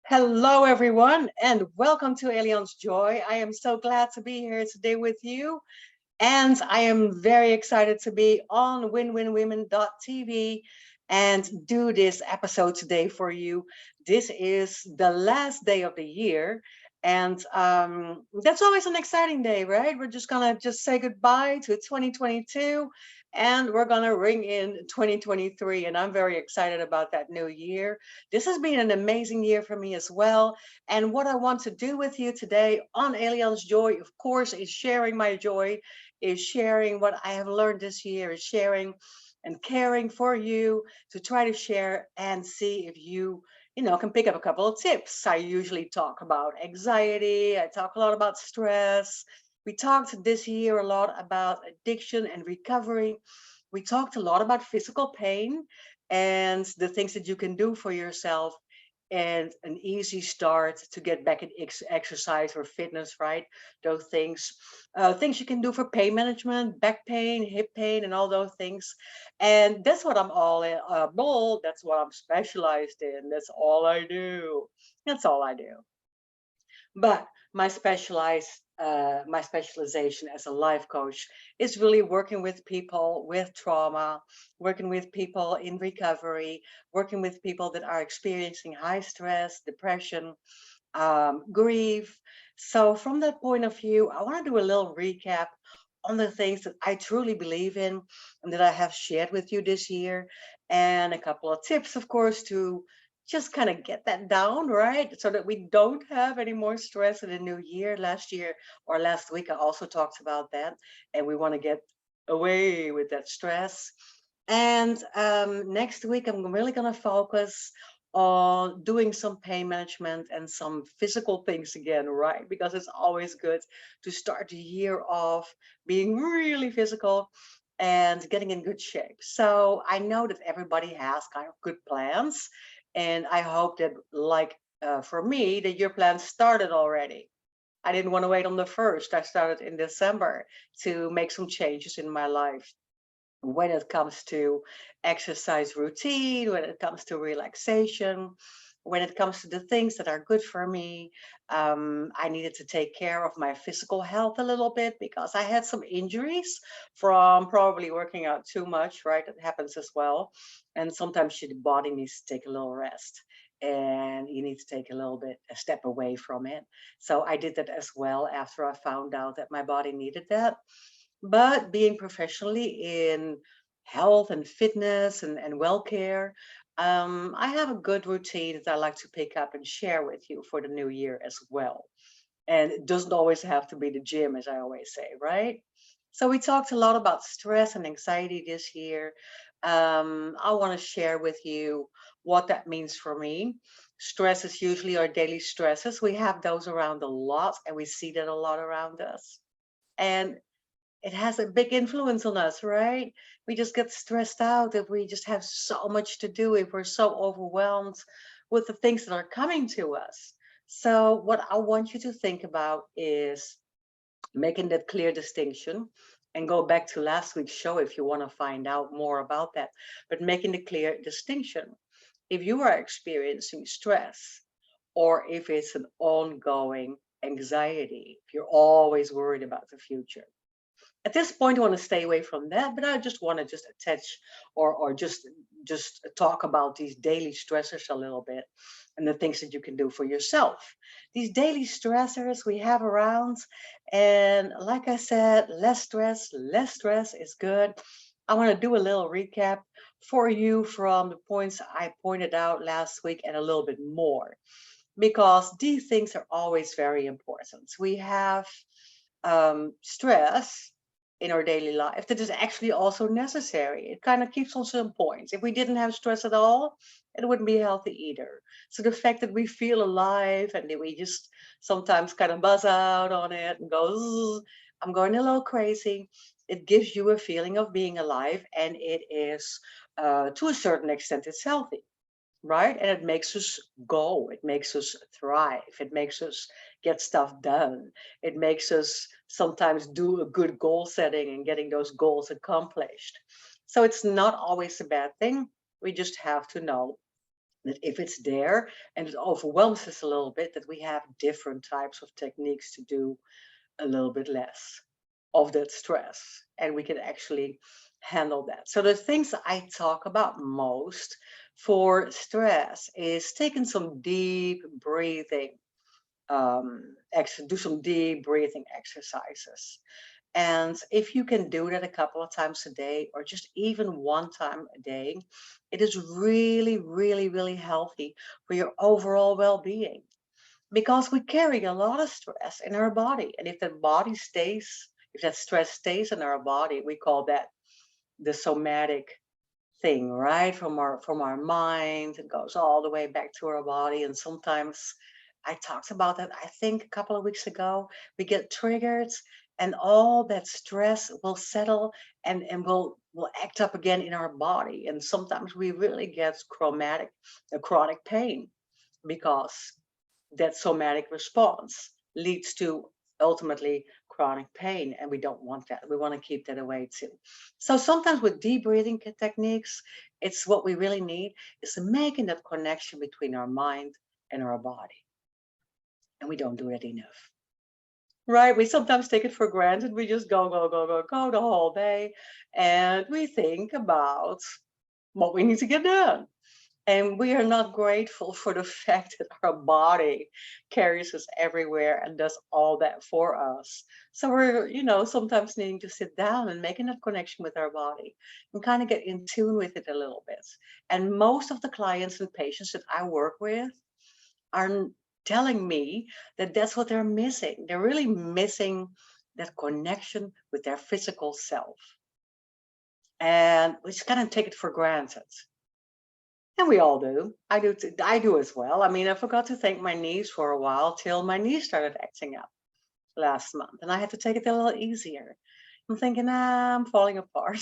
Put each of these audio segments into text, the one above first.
Hello, everyone, and welcome to Elian's Joy. I am so glad to be here today with you, and I am very excited to be on winwinwomen.tv and do this episode today for you. This is the last day of the year, and that's always an exciting day, right? We're just gonna just say goodbye to 2022, and we're gonna ring in 2023, and I'm very excited about that new year. This has been an amazing year for me as well, and what I want to do with you today on Alien's Joy, of course, is sharing my joy, is sharing what I have learned this year, is sharing and caring for you to try to share and see if you can pick up a couple of tips. I usually talk about anxiety. I talk a lot about stress. We talked this year a lot about addiction and recovery. We talked a lot about physical pain and the things that you can do for yourself and an easy start to get back in exercise or fitness, right? Those things, things you can do for pain management, back pain, hip pain, and all those things. And that's what I'm all in. That's what I'm specialized in. That's all I do. That's all I do. But my specialization as a life coach is really working with people with trauma, working with people in recovery, working with people that are experiencing high stress, depression, grief. So from that point of view, I want to do a little recap on the things that I truly believe in and that I have shared with you this year, and a couple of tips, of course, to just kind of get that down, right? So that we don't have any more stress in the new year. Last year or last week, I also talked about that, and we want to get away with that stress. And next week, I'm really going to focus on doing some pain management and some physical things again, right? Because it's always good to start the year off being really physical and getting in good shape. So I know that everybody has kind of good plans, and I hope that, like for me, that your plans started already. I didn't want to wait on the first. I started in December to make some changes in my life when it comes to exercise routine, when it comes to relaxation, when it comes to the things that are good for me. I needed to take care of my physical health a little bit because I had some injuries from probably working out too much, right? That happens as well. And sometimes your body needs to take a little rest and you need to take a step away from it. So I did that as well after I found out that my body needed that. But being professionally in health and fitness and well care, I have a good routine that I like to pick up and share with you for the new year as well. And it doesn't always have to be the gym, as I always say, right? So we talked a lot about stress and anxiety this year. I want to share with you what that means for me. Stress is usually our daily stresses. We have those around a lot, and we see that a lot around us. And it has a big influence on us, right? We just get stressed out if we just have so much to do, if we're so overwhelmed with the things that are coming to us. So, what I want you to think about is making that clear distinction, and go back to last week's show if you want to find out more about that. But making the clear distinction. If you are experiencing stress, or if it's an ongoing anxiety, if you're always worried about the future, at this point, I want to stay away from that, but I just want to just attach or just talk about these daily stressors a little bit and the things that you can do for yourself. These daily stressors we have around, and like I said, less stress is good. I want to do a little recap for you from the points I pointed out last week and a little bit more, because these things are always very important. We have stress in our daily life that is actually also necessary. It kind of keeps on some points. If we didn't have stress at all, it wouldn't be healthy either. So the fact that we feel alive and that we just sometimes kind of buzz out on it and go, "Zzz, I'm going a little crazy," it gives you a feeling of being alive, and it is, to a certain extent, it's healthy, right? And it makes us go, it makes us thrive, it makes us get stuff done, it makes us sometimes do a good goal setting and getting those goals accomplished. So it's not always a bad thing. We just have to know that if it's there and it overwhelms us a little bit, that we have different types of techniques to do a little bit less of that stress, and we can actually handle that. So the things I talk about most for stress is taking some deep breathing, do some deep breathing exercises. And if you can do that a couple of times a day, or just even one time a day, it is really, really, really healthy for your overall well-being, because we carry a lot of stress in our body. And if that stress stays in our body, we call that the somatic thing, right? From our mind, it goes all the way back to our body. And sometimes I talked about that, I think a couple of weeks ago. We get triggered and all that stress will settle and will act up again in our body. And sometimes we really get chronic pain, because that somatic response leads to ultimately chronic pain, and we don't want that. We want to keep that away too. So sometimes with deep breathing techniques, it's what we really need is making that connection between our mind and our body, and we don't do it enough. Right? We sometimes take it for granted. We just go, go, go, go, go the whole day, and we think about what we need to get done. And we are not grateful for the fact that our body carries us everywhere and does all that for us. So we're, sometimes needing to sit down and make enough connection with our body and kind of get in tune with it a little bit. And most of the clients and patients that I work with are telling me that that's what they're missing. They're really missing that connection with their physical self. And we just kind of take it for granted. And we all do. I do as well. I mean, I forgot to thank my knees for a while till my knees started acting up last month, and I had to take it a little easier. I'm thinking, I'm falling apart,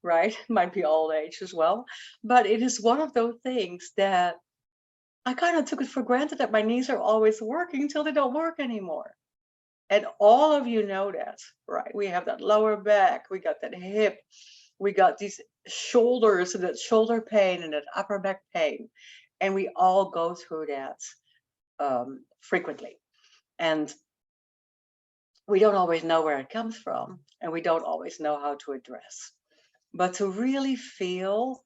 right? Might be old age as well. But it is one of those things that I kind of took it for granted that my knees are always working till they don't work anymore. And all of you know that, right? We have that lower back, we got that hip, we got these shoulders and that shoulder pain and that upper back pain. And we all go through that frequently. And we don't always know where it comes from, and we don't always know how to address. But to really feel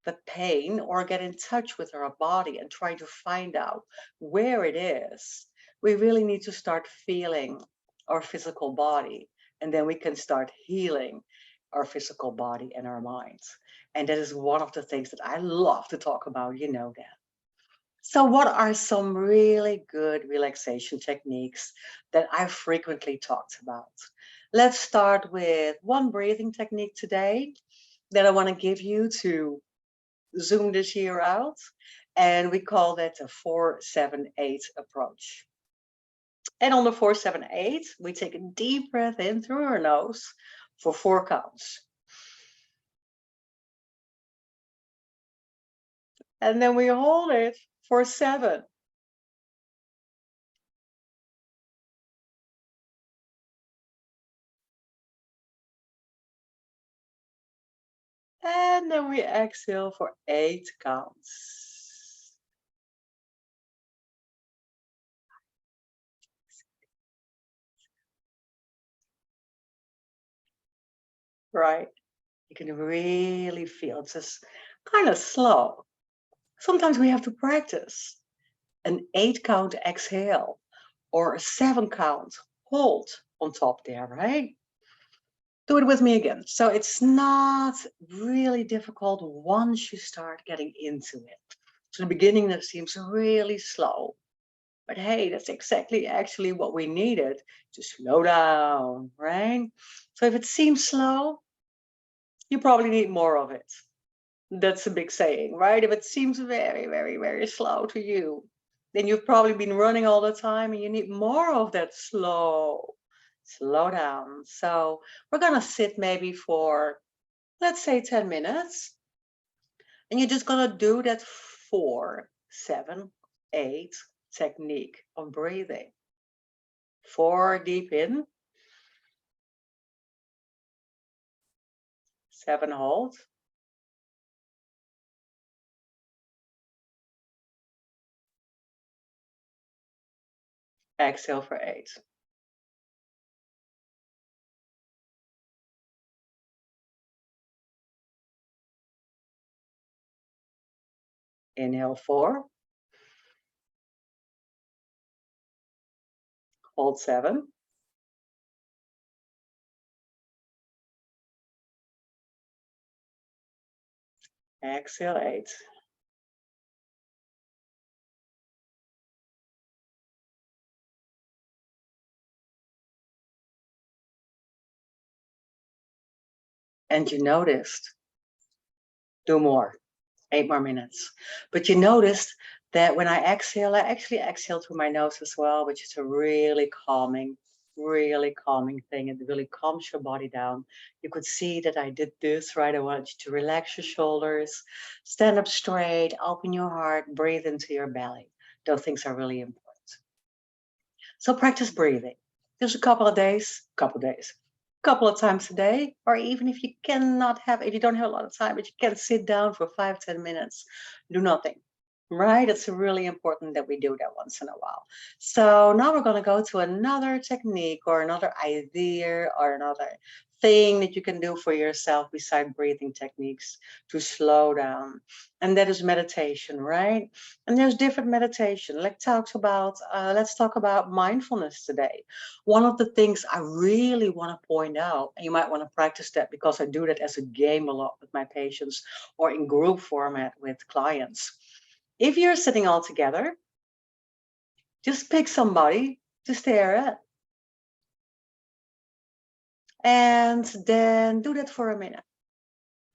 the pain or get in touch with our body and try to find out where it is, we really need to start feeling our physical body. And then we can start healing our physical body and our minds. And that is one of the things that I love to talk about, you know that. So what are some really good relaxation techniques that I frequently talked about? Let's start with one breathing technique today that I want to give you to zoom this year out. And we call that the 4-7-8 approach. And on the 4-7-8, we take a deep breath in through our nose for 4 counts. And then we hold it for 7. And then we exhale for 8 counts. Right? You can really feel it's just kind of slow. Sometimes we have to practice an 8 count exhale or a 7 count hold on top there, right? Do it with me again. So it's not really difficult once you start getting into it. So in the beginning, that seems really slow. But hey, that's exactly actually what we needed to slow down, right? So if it seems slow, you probably need more of it. That's a big saying, right? If it seems very, very, very slow to you, then you've probably been running all the time and you need more of that slow down. So we're gonna sit maybe for, let's say 10 minutes, and you're just gonna do that 4-7-8 technique of breathing. 4 deep in, 7 hold, Exhale for 8. Inhale 4. Hold 7. Exhale 8. And you noticed, do more, 8 more minutes. But you noticed that when I exhale, I actually exhale through my nose as well, which is a really calming thing. It really calms your body down. You could see that I did this, right? I want you to relax your shoulders, stand up straight, open your heart, breathe into your belly. Those things are really important. So practice breathing. Just a couple of times a day, or even if if you don't have a lot of time, but you can sit down for 5-10 minutes, do nothing. Right? It's really important that we do that once in a while. So now we're going to go to another technique or another idea or another thing that you can do for yourself beside breathing techniques to slow down. And that is meditation, right? And there's different meditation. Let's talk about mindfulness today. One of the things I really want to point out, and you might want to practice that because I do that as a game a lot with my patients or in group format with clients. If you're sitting all together, just pick somebody to stare at and then do that for a minute.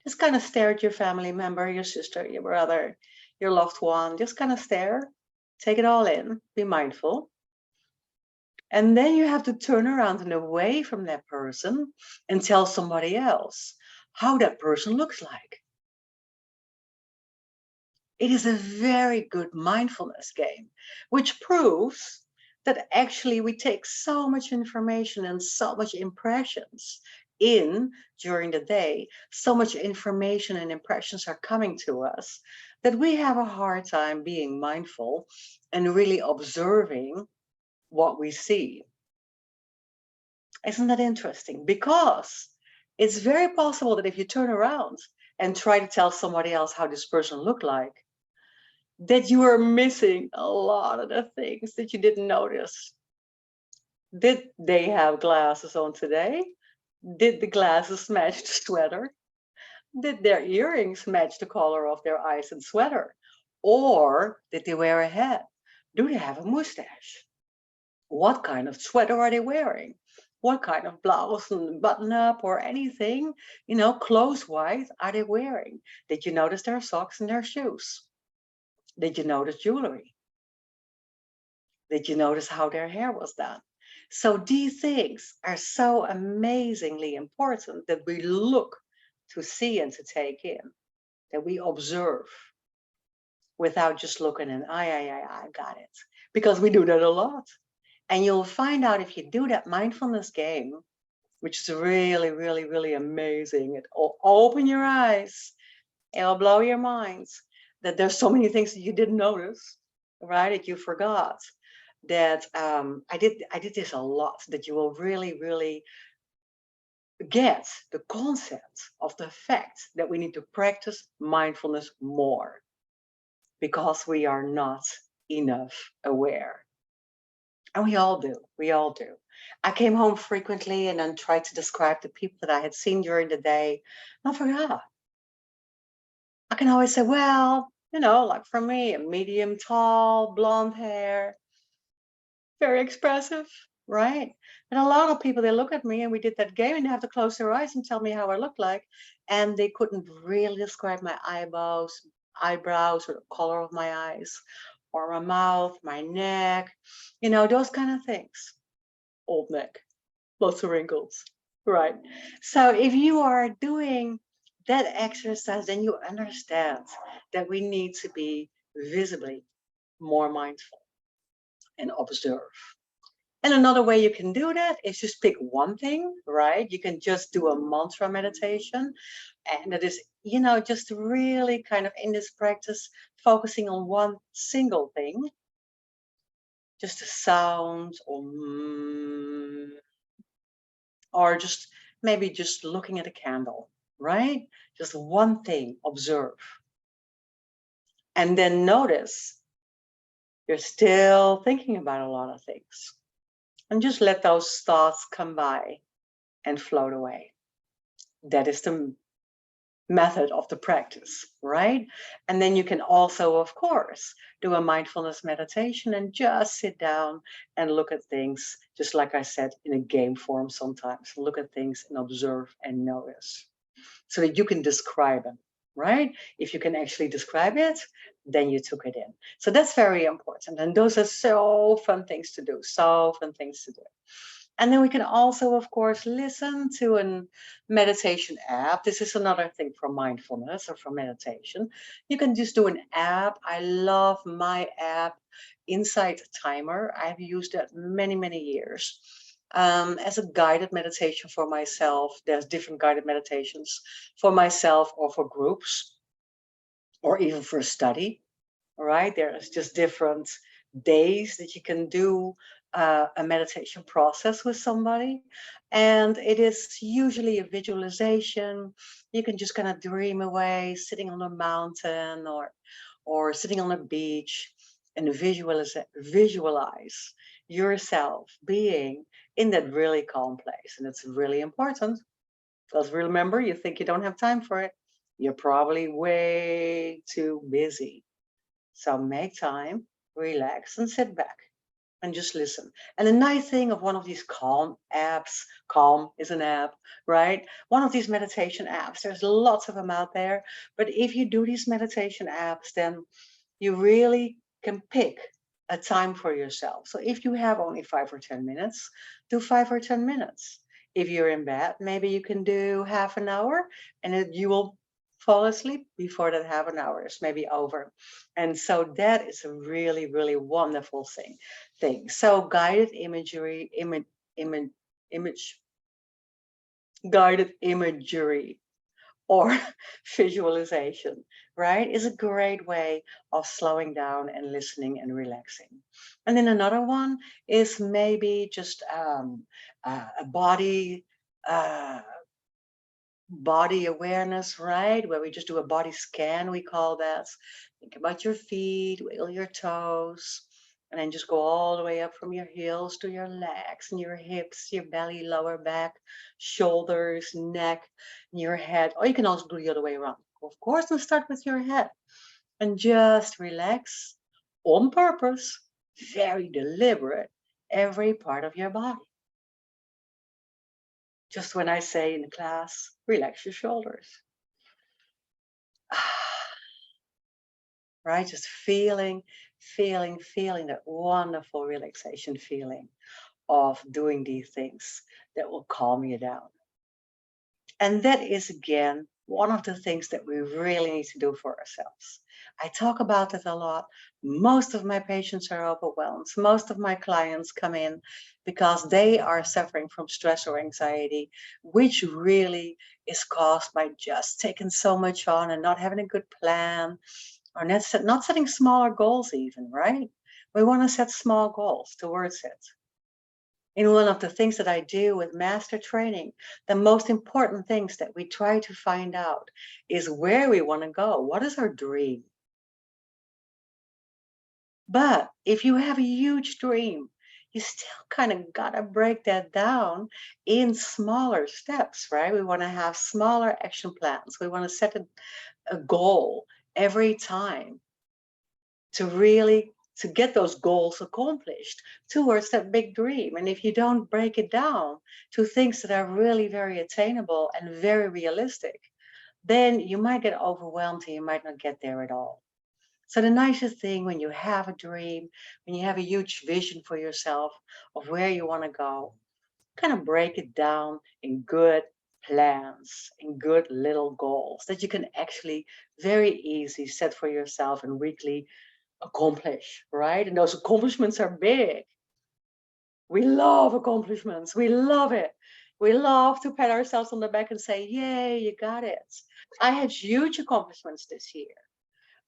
Just kind of stare at your family member, your sister, your brother, your loved one. Just kind of stare, take it all in, be mindful. And then you have to turn around and away from that person and tell somebody else how that person looks like. It is a very good mindfulness game, which proves that actually we take so much information and so much impressions in during the day, so much information and impressions are coming to us that we have a hard time being mindful and really observing what we see. Isn't that interesting? Because it's very possible that if you turn around and try to tell somebody else how this person looked like, that you are missing a lot of the things that you didn't notice. Did they have glasses on today? Did the glasses match the sweater? Did their earrings match the color of their eyes and sweater? Or did they wear a hat? Do they have a mustache? What kind of sweater are they wearing? What kind of blouse and button up or anything, clothes-wise are they wearing? Did you notice their socks and their shoes? Did you notice jewelry? Did you notice how their hair was done? So these things are so amazingly important that we look to see and to take in, that we observe without just looking and I got it. Because we do that a lot. And you'll find out if you do that mindfulness game, which is really, really, really amazing. It'll open your eyes. It'll blow your minds that there's so many things that you didn't notice, right? That you forgot. That I did this a lot. That you will really, really get the concept of the fact that we need to practice mindfulness more because we are not enough aware. And we all do. We all do. I came home frequently and then tried to describe the people that I had seen during the day. And I forgot. I can always say, well, like for me, a medium tall, blonde hair, very expressive, right? And a lot of people, they look at me and we did that game and they have to close their eyes and tell me how I look like. And they couldn't really describe my eyebrows or the color of my eyes or my mouth, my neck, those kind of things. Old neck, lots of wrinkles, right? So if you are doing that exercise, then you understand that we need to be visibly more mindful and observe. And another way you can do that is just pick one thing, right? You can just do a mantra meditation. And that is, just really kind of in this practice, focusing on one single thing. just a sound, or just maybe just looking at a candle, right? Just one thing, observe. And then notice you're still thinking about a lot of things. And just let those thoughts come by and float away. That is the method of the practice, right? And then you can also, of course, do a mindfulness meditation and just sit down and look at things, just like I said, in a game form sometimes. Look at things and observe and notice so that you can describe them, right? If you can actually describe it, then you took it in. So that's very important. And those are so fun things to do, so fun things to do. And then we can also, of course, listen to a meditation app. This is another thing for mindfulness or for meditation. You can just do an app. I love my app, Insight Timer. I've used that many, many years. As a guided meditation for myself. There's different guided meditations for myself or for groups or even for study, right? There's just different days that you can do a meditation process with somebody. And it is usually a visualization. You can just kind of dream away, sitting on a mountain or sitting on a beach and visualize yourself being in that really calm place. And it's really important because remember, you think you don't have time for it. You're probably way too busy. So make time, relax, and sit back and just listen. And the nice thing of one of these calm apps, calm is an app, right? One of these meditation apps, there's lots of them out there. But if you do these meditation apps, then you really can pick a time for yourself. So if you have only 5 or 10 minutes, do 5 or 10 minutes. If you're in bed, maybe you can do half an hour and you will fall asleep before that half an hour is maybe over. And so that is a really, really wonderful thing. So guided imagery, guided imagery or visualization, right, is a great way of slowing down and listening and relaxing. And then another one is maybe just a body awareness, right? Where we just do a body scan, we call that. Think about your feet, wiggle your toes, and then just go all the way up from your heels to your legs and your hips, your belly, lower back, shoulders, neck, and your head. Or you can also do the other way around. Of course, let's start with your head and just relax on purpose, very deliberate, every part of your body. Just when I say in class, relax your shoulders. Right? Just feeling that wonderful relaxation feeling of doing these things that will calm you down. And that is, again, one of the things that we really need to do for ourselves. I talk about it a lot. Most of my patients are overwhelmed. Most of my clients come in because they are suffering from stress or anxiety, which really is caused by just taking so much on and not having a good plan, or not setting smaller goals even, right? We want to set small goals towards it. In one of the things that I do with master training, the most important things that we try to find out is where we want to go. What is our dream? But if you have a huge dream, you still kind of got to break that down in smaller steps, right? We want to have smaller action plans. We want to set a goal every time to get those goals accomplished towards that big dream. And if you don't break it down to things that are really very attainable and very realistic, then you might get overwhelmed and you might not get there at all. So the nicest thing when you have a dream, when you have a huge vision for yourself of where you want to go, kind of break it down in good plans, in good little goals that you can actually very easily set for yourself and weekly accomplish, right? And those accomplishments are big. We love accomplishments. We love it. We love to pat ourselves on the back and say, yay, you got it. I had huge accomplishments this year.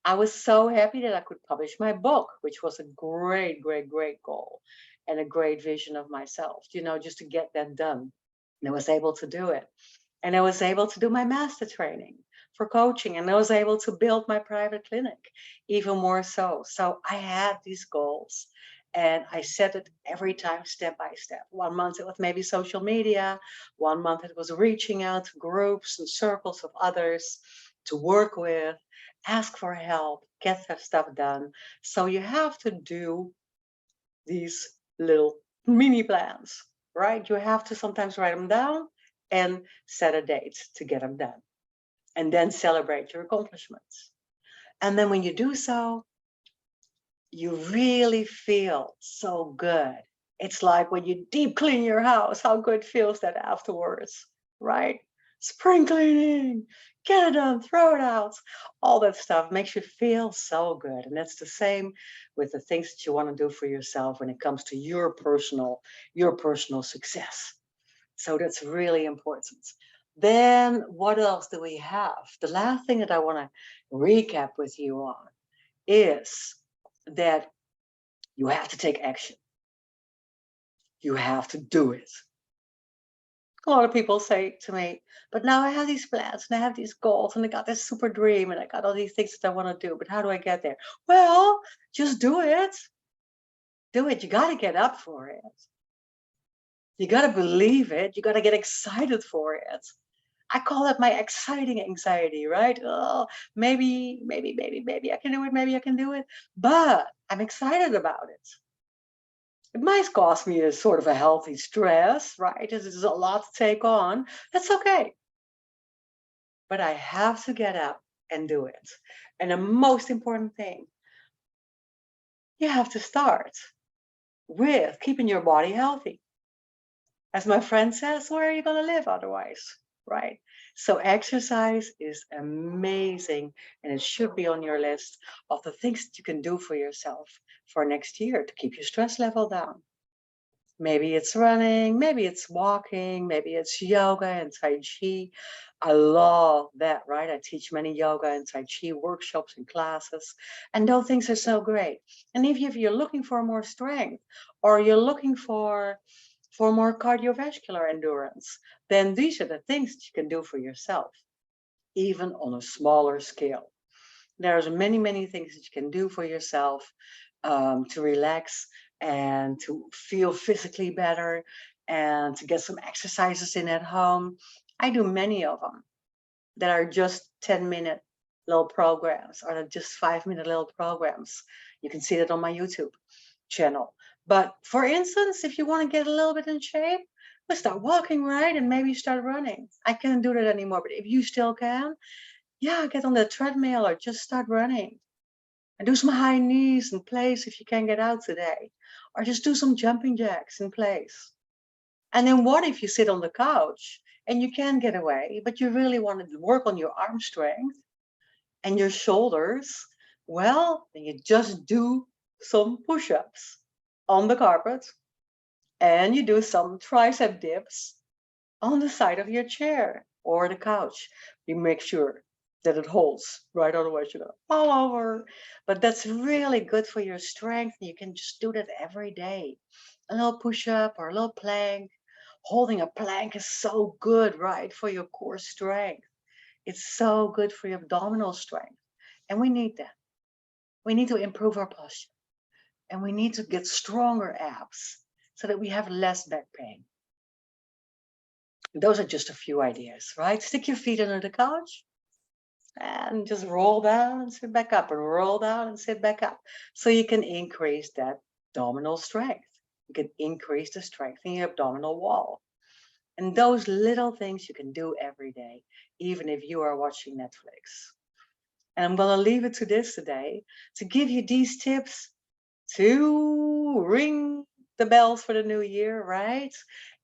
I was so happy that I could publish my book, which was a great, great, great goal and a great vision of myself, just to get that done. And I was able to do it. And I was able to do my master training for coaching. And I was able to build my private clinic even more so. So I had these goals and I set it every time step by step. 1 month it was maybe social media. 1 month it was reaching out to groups and circles of others to work with, ask for help, get that stuff done. So you have to do these little mini plans, right? You have to sometimes write them down and set a date to get them done. And then celebrate your accomplishments. And then when you do so, you really feel so good. It's like when you deep clean your house, how good feels that afterwards, right? Spring cleaning, get it done, throw it out. All that stuff makes you feel so good. And that's the same with the things that you want to do for yourself when it comes to your personal success. So that's really important. Then what else do we have? The last thing that I want to recap with you on is that you have to take action. You have to do it. A lot of people say to me, but now I have these plans and I have these goals and I got this super dream and I got all these things that I want to do, but how do I get there? Well, just do it. Do it. You got to get up for it. You got to believe it. You got to get excited for it. I call it my exciting anxiety, right? Oh, maybe I can do it. Maybe I can do it. But I'm excited about it. It might cause me a sort of a healthy stress, right? This is a lot to take on. That's okay. But I have to get up and do it. And the most important thing, you have to start with keeping your body healthy. As my friend says, where are you going to live otherwise? Right? So exercise is amazing and it should be on your list of the things that you can do for yourself for next year to keep your stress level down. Maybe it's running, maybe it's walking, maybe it's yoga and Tai Chi. I love that, right? I teach many yoga and Tai Chi workshops and classes, and those things are so great. And if you're looking for more strength or you're looking for more cardiovascular endurance, then these are the things that you can do for yourself, even on a smaller scale. There's many, many things that you can do for yourself to relax and to feel physically better and to get some exercises in at home. I do many of them that are just 10-minute little programs or just 5-minute little programs. You can see that on my YouTube channel. But for instance, if you want to get a little bit in shape, let's start walking, right? And maybe start running. I can't do that anymore, but if you still can, yeah, get on the treadmill or just start running. And do some high knees in place if you can get out today. Or just do some jumping jacks in place. And then what if you sit on the couch and you can get away, but you really want to work on your arm strength and your shoulders? Well, then you just do some push-ups on the carpet and you do some tricep dips on the side of your chair or the couch. You make sure that it holds, right? Otherwise, you're gonna fall over. But that's really good for your strength. You can just do that every day. A little push up or a little plank. Holding a plank is so good, right? For your core strength. It's so good for your abdominal strength. And we need that. We need to improve our posture. And we need to get stronger abs so that we have less back pain. Those are just a few ideas, right? Stick your feet under the couch and just roll down and sit back up and roll down and sit back up. So you can increase that abdominal strength. You can increase the strength in your abdominal wall. And those little things you can do every day, even if you are watching Netflix. And I'm going to leave it to this today to give you these tips to ring the bells for the new year, right?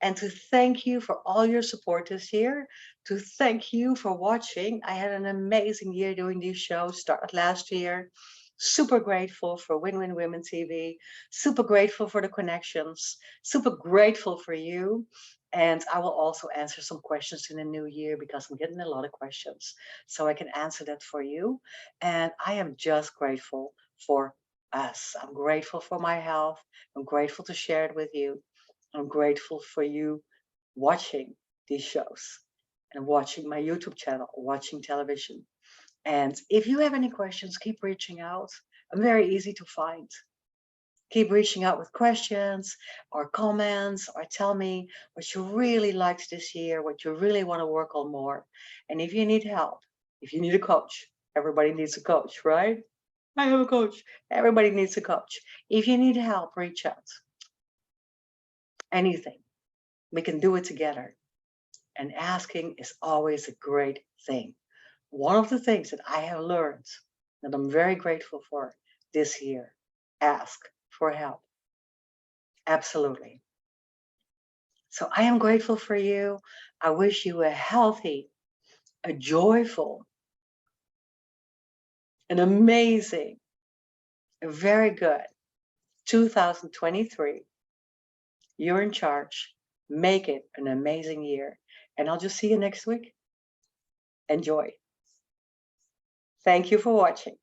And to thank you for all your support this year, to thank you for watching. I had an amazing year doing these shows, started last year. Super grateful for Win-Win Women TV. Super grateful for the connections. Super grateful for you. And I will also answer some questions in the new year because I'm getting a lot of questions. So I can answer that for you. And I am just grateful for us. I'm grateful for my health. I'm grateful to share it with you. I'm grateful for you watching these shows and watching my YouTube channel, watching television. And if you have any questions, keep reaching out. I'm very easy to find. Keep reaching out with questions or comments, or tell me what you really liked this year, what you really want to work on more. And if you need help, if you need a coach, everybody needs a coach, right? I have a coach. Everybody needs a coach. If you need help, reach out. Anything. We can do it together. And asking is always a great thing. One of the things that I have learned that I'm very grateful for this year, ask for help. Absolutely. So I am grateful for you. I wish you a healthy, a joyful, an amazing, a very good 2023. You're in charge. Make it an amazing year. And I'll just see you next week. Enjoy. Thank you for watching.